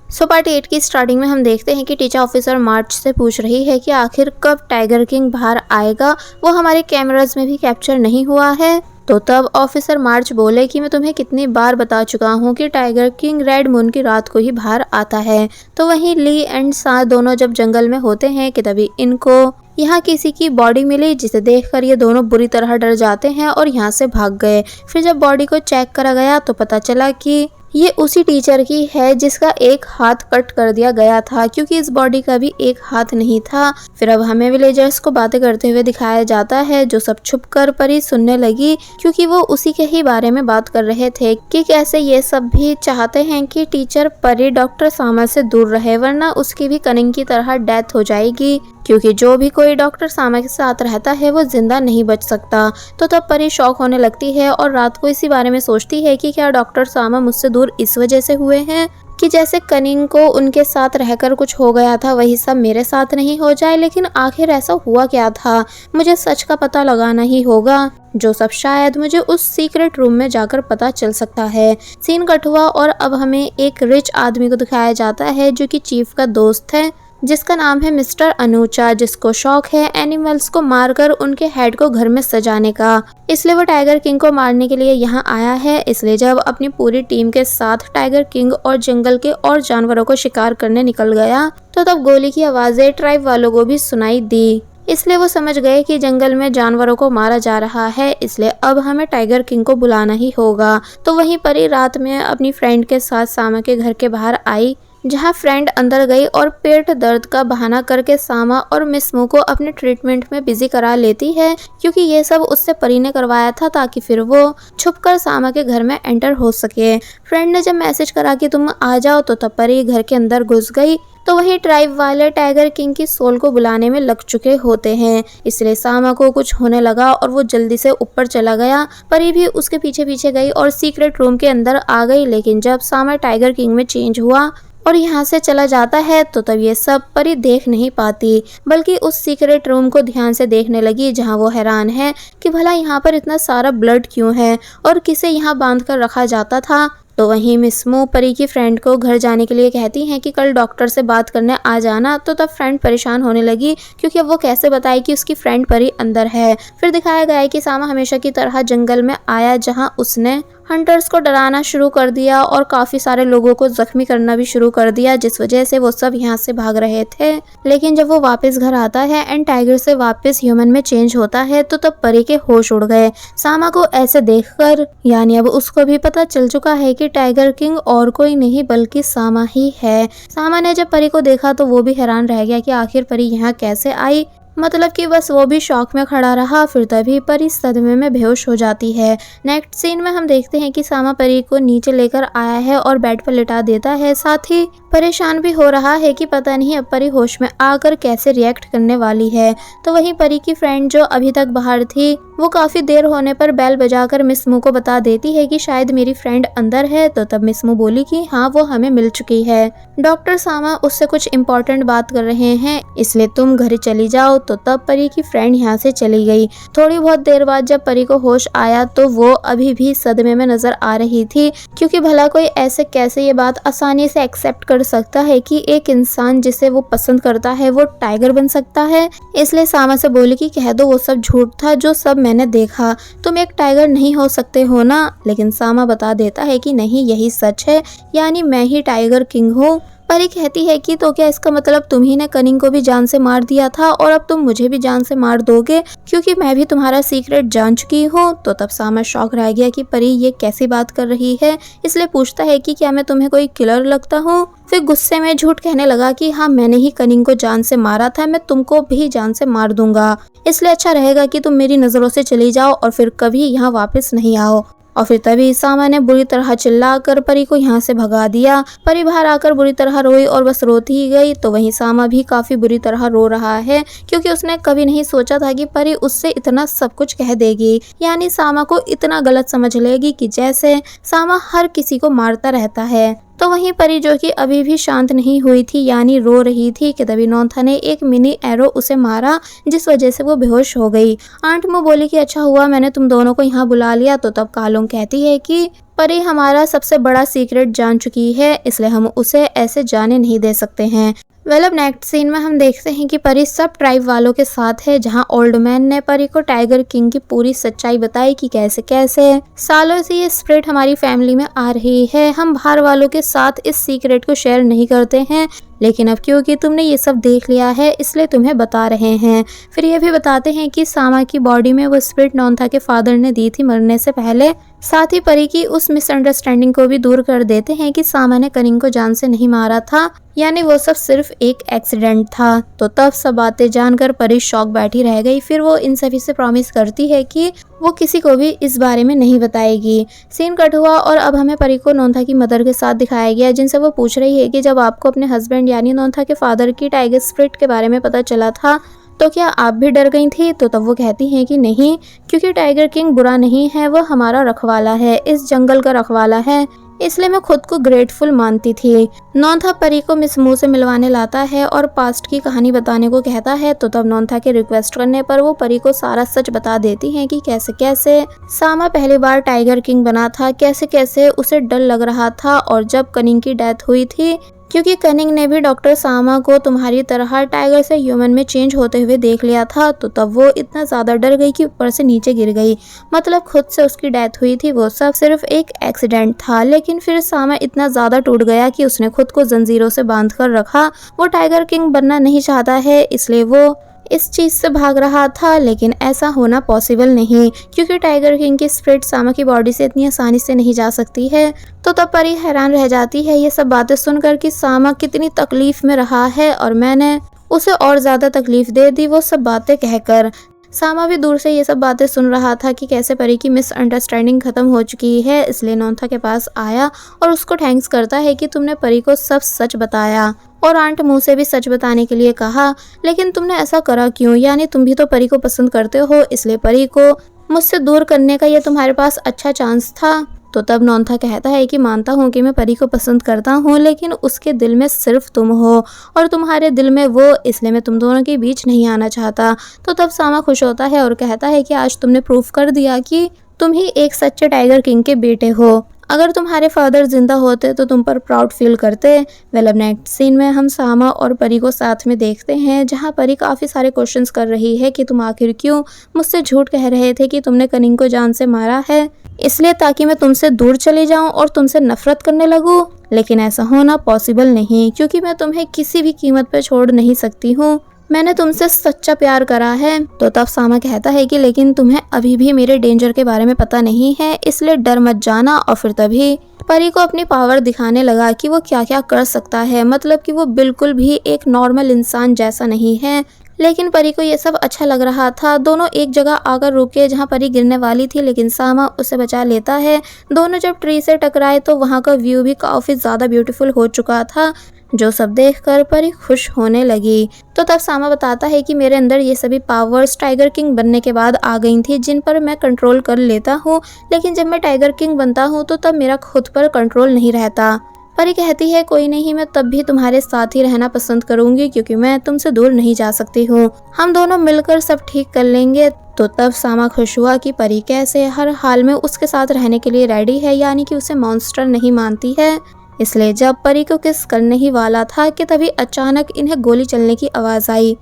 Part 8 की starting में हम देखते हैं कि टीचर ऑफिसर मार्च से पूछ रही है कि आखिर कब टाइगर किंग बाहर आएगा, वो हमारे कैमरास में भी कैप्चर नहीं हुआ है। तो तब ऑफिसर मार्च बोले कि मैं तुम्हें कितनी बार बता चुका हूँ कि टाइगर किंग रेड मून की रात को ही बाहर आता है। तो वहीं ली एंड सा दोनों जब जंगल में होते हैं कि तभी इनको यहाँ किसी की बॉडी मिली, जिसे देखकर ये दोनों बुरी तरह डर जाते हैं और यहाँ से भाग गए। फिर जब बॉडी को चेक करा गया तो पता चला कि ये उसी टीचर की है जिसका एक हाथ कट कर दिया गया था, क्योंकि इस बॉडी का भी एक हाथ नहीं था। फिर अब हमें विलेजर्स को बातें करते हुए दिखाया जाता है, जो सब छुपकर परी सुनने लगी, क्योंकि वो उसी के ही बारे में बात कर रहे थे कि कैसे ये सब भी चाहते हैं कि टीचर परी डॉक्टर सामा से दूर रहे, वरना उसकी भी कनिंग की तरह डेथ हो जाएगी, क्योंकि जो भी कोई डॉक्टर सामा के साथ रहता है वो जिंदा नहीं बच सकता। तो तब परी शॉक होने लगती है और रात को इसी बारे में सोचती है कि क्या डॉक्टर सामा मुझसे दूर इस वजह से हुए हैं कि जैसे कनिंग को उनके साथ रहकर कुछ हो गया था, वही सब मेरे साथ नहीं हो जाए। लेकिन आखिर ऐसा हुआ क्या था, मुझे सच का पता लगाना ही होगा, जो सब शायद मुझे उस सीक्रेट रूम में जाकर पता चल सकता है। सीन कट हुआ और अब हमें एक रिच आदमी को दिखाया जाता है जो कि चीफ का दोस्त है, जिसका नाम है मिस्टर अनुचा, जिसको शौक है एनिमल्स को मारकर उनके हेड को घर में सजाने का। इसलिए वो टाइगर किंग को मारने के लिए यहाँ आया है। इसलिए जब अपनी पूरी टीम के साथ टाइगर किंग और जंगल के और जानवरों को शिकार करने निकल गया, तो तब गोली की आवाजें ट्राइब वालों को भी सुनाई दी। इसलिए वो समझ गए कि जंगल में जानवरों को मारा जा रहा है, इसलिए अब हमें टाइगर किंग को बुलाना ही होगा। तो वहीं परी रात में अपनी फ्रेंड के साथ सामा के घर के बाहर आई, जहां फ्रेंड अंदर गई और पेट दर्द का बहाना करके सामा और मिस मू को अपने ट्रीटमेंट में बिजी करा लेती है, क्योंकि ये सब उससे परी ने करवाया था ताकि फिर वो छुपकर सामा के घर में एंटर हो सके। फ्रेंड ने जब मैसेज करा कि तुम आ जाओ, तो तब परी घर के अंदर घुस गई। तो वहीं ट्राइब वाले टाइगर किंग की सोल को बुलाने में लग चुके होते हैं, इसलिए सामा को कुछ होने लगा और वो जल्दी से ऊपर चला गया। परी भी उसके पीछे पीछे गई और सीक्रेट रूम के अंदर आ गई। लेकिन जब सामा टाइगर किंग में चेंज हुआ और यहाँ से चला जाता है, तो तब ये सब परी देख नहीं पाती, बल्कि उस सीक्रेट रूम को ध्यान से देखने लगी, जहाँ वो हैरान है कि भला यहाँ पर इतना सारा ब्लड क्यों है और किसे यहाँ बांध कर रखा जाता था। तो वहीं मिस मू परी की फ्रेंड को घर जाने के लिए कहती हैं कि कल डॉक्टर से बात करने आ जाना। तो तब फ्रेंड परेशान होने लगी, क्योंकि अब वो कैसे बताए कि उसकी फ्रेंड परी अंदर है। फिर दिखाया गया है कि सामा हमेशा की तरह जंगल में आया, जहां उसने हंटर्स को डराना शुरू कर दिया और काफी सारे लोगों को जख्मी करना भी शुरू कर दिया, जिस वजह से वो सब यहाँ से भाग रहे थे। लेकिन जब वो वापस घर आता है एंड टाइगर से वापस ह्यूमन में चेंज होता है, तो तब परी के होश उड़ गए। सामा को ऐसे देखकर, यानी अब उसको भी पता चल चुका है कि टाइगर किंग और कोई नहीं बल्कि सामा ही है। सामा ने जब परी को देखा तो वो भी हैरान रह गया कि आखिर परी यहाँ कैसे आई, मतलब कि बस वो भी शॉक में खड़ा रहा। फिर तभी परी सदमे में बेहोश हो जाती है। नेक्स्ट सीन में हम देखते हैं कि सामा परी को नीचे लेकर आया है और बेड पर लिटा देता है, साथ ही परेशान भी हो रहा है कि पता नहीं अब परी होश में आकर कैसे रिएक्ट करने वाली है। तो वहीं परी की फ्रेंड जो अभी तक बाहर थी, वो काफी देर होने पर बेल बजाकर मिस मू को बता देती है कि शायद मेरी फ्रेंड अंदर है। तो तब मिस मू बोली कि हाँ, वो हमें मिल चुकी है, डॉक्टर सामा उससे कुछ इम्पोर्टेंट बात कर रहे हैं, इसलिए तुम घर चली जाओ। तो तब परी की फ्रेंड यहाँ से चली गई। थोड़ी बहुत देर बाद जब परी को होश आया तो वो अभी भी सदमे में नजर आ रही थी, क्योंकि भला कोई ऐसे कैसे ये बात आसानी से एक्सेप्ट कर सकता है कि एक इंसान जिसे वो पसंद करता है वो टाइगर बन सकता है। इसलिए सामा से बोली कि कह दो वो सब झूठ था, जो सब मैंने देखा, तुम एक टाइगर नहीं हो सकते हो ना। लेकिन सामा बता देता है कि नहीं, यही सच है, यानी मैं ही टाइगर किंग हूँ। परी कहती है कि तो क्या इसका मतलब तुम ही ने कनिंग को भी जान से मार दिया था और अब तुम मुझे भी जान से मार दोगे, क्योंकि मैं भी तुम्हारा सीक्रेट जान चुकी हूँ। तो तब सामा शॉक रह गया कि परी ये कैसी बात कर रही है, इसलिए पूछता है कि क्या मैं तुम्हें कोई किलर लगता हूँ। फिर गुस्से में झूठ कहने लगा कि हाँ, मैंने ही कनिंग को जान से मारा था, मैं तुमको भी जान से मार दूंगा, इसलिए अच्छा रहेगा कि तुम मेरी नजरों से चली जाओ और फिर कभी यहाँ वापस नहीं आओ। और फिर तभी सामा ने बुरी तरह चिल्लाकर परी को यहाँ से भगा दिया। परी बाहर आकर बुरी तरह रोई और बस रोती ही गई। तो वहीं सामा भी काफी बुरी तरह रो रहा है, क्योंकि उसने कभी नहीं सोचा था कि परी उससे इतना सब कुछ कह देगी, यानी सामा को इतना गलत समझ लेगी कि जैसे सामा हर किसी को मारता रहता है। तो वहीं परी जो कि अभी भी शांत नहीं हुई थी यानी रो रही थी कि तभी नोंथा ने एक मिनी एरो उसे मारा जिस वजह से वो बेहोश हो गई। आंट मो बोली कि अच्छा हुआ मैंने तुम दोनों को यहाँ बुला लिया। तो तब कालोंग कहती है कि परी हमारा सबसे बड़ा सीक्रेट जान चुकी है इसलिए हम उसे ऐसे जाने नहीं दे सकते हैं। अब नेक्स्ट सीन में हम देखते हैं कि परी सब ट्राइब वालों के साथ है जहां ओल्ड मैन ने परी को टाइगर किंग की पूरी सच्चाई बताई कि कैसे कैसे सालों से ये स्पिरिट हमारी फैमिली में आ रही है। हम बाहर वालों के साथ इस सीक्रेट को शेयर नहीं करते हैं लेकिन अब क्योंकि तुमने ये सब देख लिया है इसलिए तुम्हें बता रहे हैं। फिर ये भी बताते हैं कि सामा की बॉडी में वो स्पिरिट नोंथा के फादर ने दी थी मरने से पहले। साथ ही परी की उस मिसअंडरस्टैंडिंग को भी दूर कर देते हैं कि सामा ने कनिंग को जान से नहीं मारा था यानी वो सब सिर्फ एक एक्सीडेंट था। तो तब सब बातें जानकर परी शॉक बैठी रह गई। फिर वो इन सभी से प्रॉमिस करती है कि वो किसी को भी इस बारे में नहीं बताएगी। सीन कट हुआ और अब हमें परी को नोंथा की मदर के साथ दिखाया गया जिनसे वो पूछ रही है कि जब आपको अपने हस्बैंड यानी नोंथा के फादर की टाइगर स्पिरिट के बारे में पता चला था तो क्या आप भी डर गई थी। तो तब वो कहती हैं कि नहीं क्योंकि टाइगर किंग बुरा नहीं है, वो हमारा रखवाला है, इस जंगल का रखवाला है, इसलिए मैं खुद को ग्रेटफुल मानती थी। नोंथा परी को मिस मू से मिलवाने लाता है और पास्ट की कहानी बताने को कहता है। तो तब नोंथा के रिक्वेस्ट करने पर वो परी को सारा सच बता देती हैं कि कैसे कैसे सामा पहली बार टाइगर किंग बना था, कैसे कैसे उसे डर लग रहा था और जब कनिंग की डेथ हुई थी क्योंकि कनिंग ने भी डॉक्टर सामा को तुम्हारी तरह टाइगर से ह्यूमन में चेंज होते हुए देख लिया था। तो तब वो इतना ज़्यादा डर गई कि ऊपर से नीचे गिर गई, मतलब खुद से उसकी डेथ हुई थी, वो सब सिर्फ एक एक्सीडेंट था। लेकिन फिर सामा इतना ज़्यादा टूट गया कि उसने खुद को जंजीरों से बांध कर रखा। वो टाइगर किंग बनना नहीं चाहता है इसलिए वो इस चीज से भाग रहा था लेकिन ऐसा होना पॉसिबल नहीं क्योंकि टाइगर किंग की स्पिरिट सामा की बॉडी से इतनी आसानी से नहीं जा सकती है। तो तब परी हैरान रह जाती है ये सब बातें सुनकर कि सामा कितनी तकलीफ में रहा है और मैंने उसे और ज्यादा तकलीफ दे दी वो सब बातें कहकर। सामा भी दूर से ये सब बातें सुन रहा था कि कैसे परी की मिसअंडरस्टैंडिंग खत्म हो चुकी है, इसलिए नोंथा के पास आया और उसको थैंक्स करता है कि तुमने परी को सब सच बताया और आंट मुंह से भी सच बताने के लिए कहा। लेकिन तुमने ऐसा करा क्यों, यानी तुम भी तो परी को पसंद करते हो, इसलिए परी को मुझसे दूर करने का ये तुम्हारे पास अच्छा चांस था। तो तब नोंथा कहता है कि मानता हूँ कि मैं परी को पसंद करता हूँ लेकिन उसके दिल में सिर्फ तुम हो और तुम्हारे दिल में वो, इसलिए मैं तुम दोनों के बीच नहीं आना चाहता। तो तब सामा खुश होता है और कहता है कि आज तुमने प्रूफ कर दिया कि तुम ही एक सच्चे टाइगर किंग के बेटे हो। अगर तुम्हारे फादर जिंदा होते तो तुम पर प्राउड फील करते। अब नेक्स्ट सीन में हम सामा और परी को साथ में देखते हैं जहां परी काफ़ी सारे क्वेश्चंस कर रही है कि तुम आखिर क्यों मुझसे झूठ कह रहे थे कि तुमने कनिंग को जान से मारा है, इसलिए ताकि मैं तुमसे दूर चले जाऊं और तुमसे नफरत करने लगूं। लेकिन ऐसा होना पॉसिबल नहीं क्योंकि मैं तुम्हें किसी भी कीमत पर छोड़ नहीं सकती हूँ, मैंने तुमसे सच्चा प्यार करा है। तो तब सामा कहता है कि लेकिन तुम्हें अभी भी मेरे डेंजर के बारे में पता नहीं है, इसलिए डर मत जाना। और फिर तभी परी को अपनी पावर दिखाने लगा कि वो क्या क्या कर सकता है, मतलब कि वो बिल्कुल भी एक नॉर्मल इंसान जैसा नहीं है। लेकिन परी को ये सब अच्छा लग रहा था। दोनों एक जगह आकर रुके जहाँ परी गिरने वाली थी लेकिन सामा उसे बचा लेता है। दोनों जब ट्री से टकराए तो वहाँ का व्यू भी काफ़ी ज़्यादा ब्यूटीफुल हो चुका था, जो सब देखकर परी खुश होने लगी। तो तब सामा बताता है कि मेरे अंदर ये सभी पावर्स टाइगर किंग बनने के बाद आ गई थी जिन पर मैं कंट्रोल कर लेता हूँ, लेकिन जब मैं टाइगर किंग बनता हूँ तो तब मेरा खुद पर कंट्रोल नहीं रहता। परी कहती है कोई नहीं, मैं तब भी तुम्हारे साथ ही रहना पसंद करूंगी क्योंकि मैं तुमसे दूर नहीं जा सकती हूँ, हम दोनों मिलकर सब ठीक कर लेंगे। तो तब सामा खुश हुआ कि परी कैसे हर हाल में उसके साथ रहने के लिए रेडी है, यानी कि उसे मॉन्स्टर नहीं मानती है। इसलिए जब परी को किस करने ही वाला था कि तभी अचानक इन्हें गोली चलने की आवाज़ आई,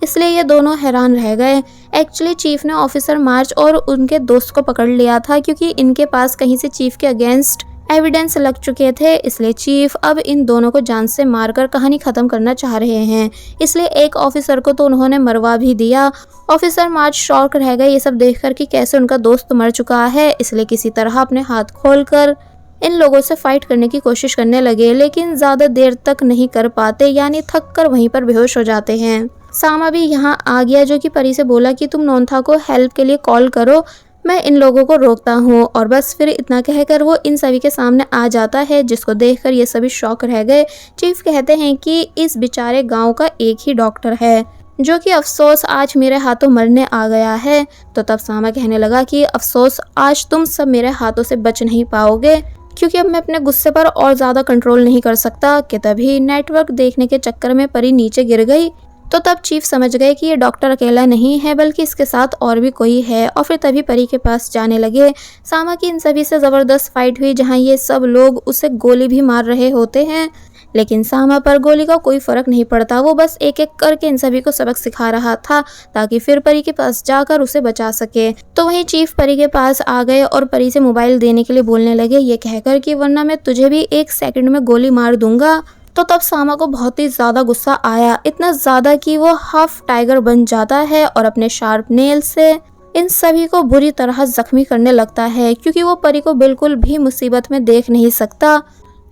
इसलिए ये दोनों हैरान रह गए। एक्चुअली चीफ ने ऑफिसर मार्च और उनके दोस्त को पकड़ लिया था क्योंकि इनके पास कहीं से चीफ के अगेंस्ट एविडेंस लग चुके थे, इसलिए चीफ अब इन दोनों को जान से मारकर कहानी खत्म करना चाह रहे हैं। इसलिए एक ऑफिसर को तो उन्होंने मरवा भी दिया। ऑफिसर मार्च शॉक रह गए ये सब देखकर कि कैसे उनका दोस्त मर चुका है, इसलिए किसी तरह अपने हाथ खोलकर इन लोगों से फाइट करने की कोशिश करने लगे, लेकिन ज़्यादा देर तक नहीं कर पाते, यानी थक कर वहीं पर बेहोश हो जाते हैं। सामा भी यहाँ आ गया जो कि परी से बोला कि तुम नोंथा को हेल्प के लिए कॉल करो, मैं इन लोगों को रोकता हूँ। और बस फिर इतना कहकर वो इन सभी के सामने आ जाता है, जिसको देखकर ये सभी शॉक रह गए। चीफ कहते हैं कि इस बेचारे गांव का एक ही डॉक्टर है जो कि अफसोस आज मेरे हाथों मरने आ गया है। तो तब सामा कहने लगा कि अफसोस आज तुम सब मेरे हाथों से बच नहीं पाओगे। क्योंकि अब मैं अपने गुस्से पर और ज़्यादा कंट्रोल नहीं कर सकता कि तभी नेटवर्क देखने के चक्कर में परी नीचे गिर गई। तो तब चीफ समझ गए कि ये डॉक्टर अकेला नहीं है बल्कि इसके साथ और भी कोई है, और फिर तभी परी के पास जाने लगे। सामा की इन सभी से ज़बरदस्त फाइट हुई जहाँ ये सब लोग उसे गोली भी मार रहे होते हैं, लेकिन सामा पर गोली का कोई फर्क नहीं पड़ता। वो बस एक एक करके इन सभी को सबक सिखा रहा था ताकि फिर परी के पास जाकर उसे बचा सके। तो वहीं चीफ परी के पास आ गए और परी से मोबाइल देने के लिए बोलने लगे, ये कहकर कि वरना मैं तुझे भी 1 सेकंड में गोली मार दूंगा। तो तब सामा को बहुत ही ज़्यादा गुस्सा आया, इतना ज़्यादा कि वो हाफ टाइगर बन जाता है और अपने शार्प नेल से इन सभी को बुरी तरह जख्मी करने लगता है, क्योंकि वो परी को बिल्कुल भी मुसीबत में देख नहीं सकता।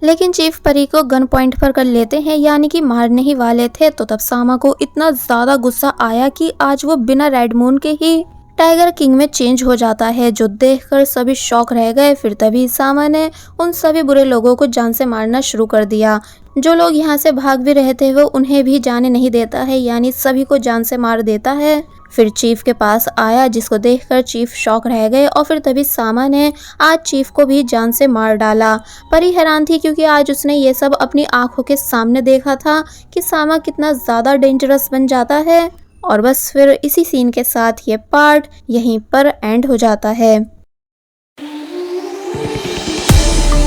लेकिन चीफ परी को गन पॉइंट पर कर लेते हैं, यानी कि मारने ही वाले थे। तो तब सामा को इतना ज़्यादा गुस्सा आया कि आज वो बिना रेड मून के ही टाइगर किंग में चेंज हो जाता है, जो देखकर सभी शॉक रह गए। फिर तभी सामा ने उन सभी बुरे लोगों को जान से मारना शुरू कर दिया। जो लोग यहाँ से भाग भी रहे थे वो उन्हें भी जाने नहीं देता है, यानी सभी को जान से मार देता है। फिर चीफ के पास आया, जिसको देखकर चीफ शॉक रह गए, और फिर तभी सामा ने आज चीफ को भी जान से मार डाला। परी हैरान थी क्योंकि आज उसने ये सब अपनी आंखों के सामने देखा था कि सामा कितना ज़्यादा डेंजरस बन जाता है। और बस फिर इसी सीन के साथ ये पार्ट यहीं पर एंड हो जाता है।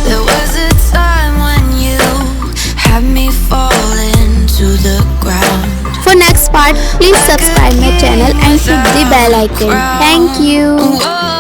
There was a time when you had me falling to the ground. For next part, please subscribe my channel and hit the bell icon. Thank you. Whoa.